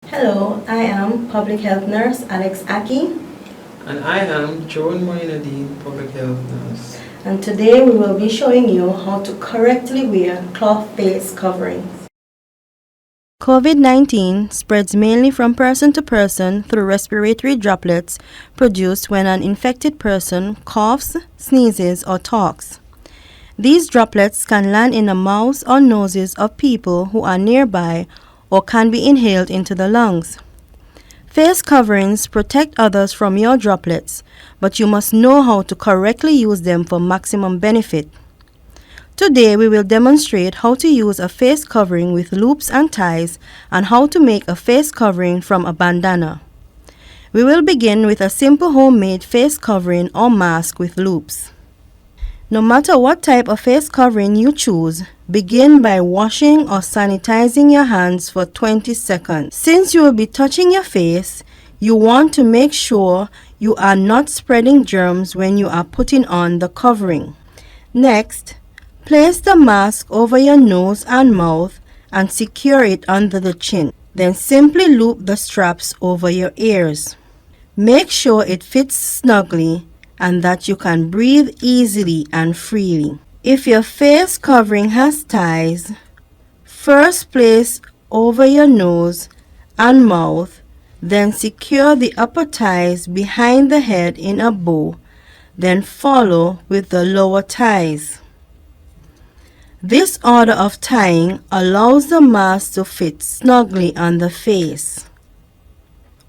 Hello, I am Public Health Nurse Alex Aki, And I am Joan Moinadine, Public Health Nurse. and today we will be showing you how to correctly wear cloth face coverings. COVID-19 spreads mainly from person to person through respiratory droplets produced when an infected person coughs, sneezes, or talks. These droplets can land in the mouths or noses of people who are nearby or can be inhaled into the lungs. Face coverings protect others from your droplets, but you must know how to correctly use them for maximum benefit. Today we will demonstrate how to use a face covering with loops and ties and how to make a face covering from a bandana. We will begin with a simple homemade face covering or mask with loops. No matter what type of face covering you choose, begin by washing or sanitizing your hands for 20 seconds. Since you will be touching your face, you want to make sure you are not spreading germs when you are putting on the covering. Next, place the mask over your nose and mouth and secure it under the chin. Then simply loop the straps over your ears. Make sure it fits snugly and that you can breathe easily and freely. If your face covering has ties, first place over your nose and mouth, then secure the upper ties behind the head in a bow, then follow with the lower ties. This order of tying allows the mask to fit snugly on the face.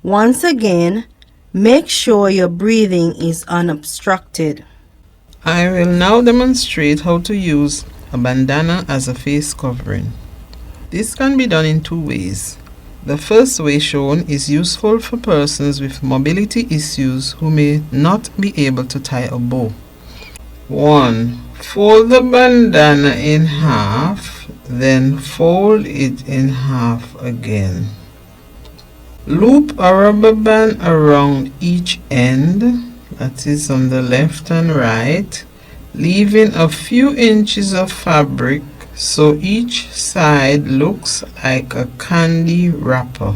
Once again, make sure your breathing is unobstructed. I will now demonstrate how to use a bandana as a face covering. This can be done in two ways. The first way shown is useful for persons with mobility issues who may not be able to tie a bow. 1. Fold the bandana in half, then fold it in half again. Loop a rubber band around each end, that is on the left and right, leaving a few inches of fabric so each side looks like a candy wrapper.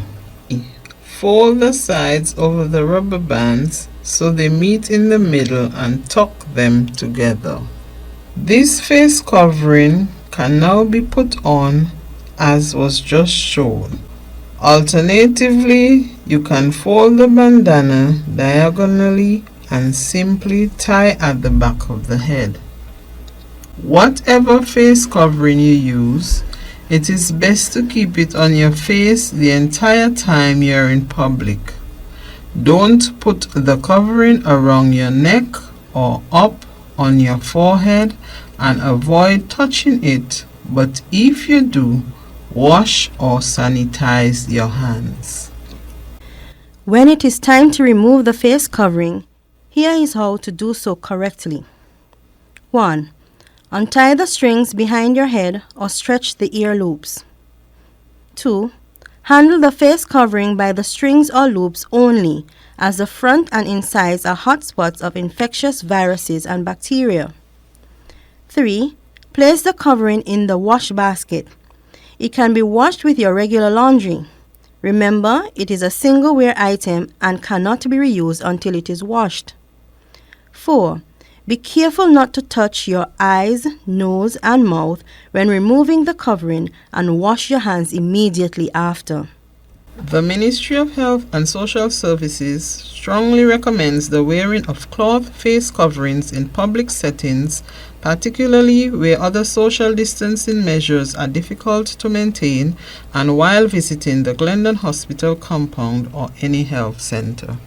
Fold the sides over the rubber bands so they meet in the middle and tuck them together. This face covering can now be put on as was just shown. Alternatively, you can fold the bandana diagonally and simply tie at the back of the head. Whatever face covering you use, it is best to keep it on your face the entire time you are in public. Don't put the covering around your neck or up on your forehead and avoid touching it, but if you do, wash or sanitize your hands. When it is time to remove the face covering, here is how to do so correctly. 1. Untie the strings behind your head or stretch the ear loops. 2. Handle the face covering by the strings or loops only, as the front and insides are hotspots of infectious viruses and bacteria. 3. Place the covering in the wash basket. It can be washed with your regular laundry. Remember, it is a single wear item and cannot be reused until it is washed. 4. Be careful not to touch your eyes, nose, and mouth when removing the covering, and wash your hands immediately after. The Ministry of Health and Social Services strongly recommends the wearing of cloth face coverings in public settings, particularly where other social distancing measures are difficult to maintain and while visiting the Glendon Hospital compound or any health center.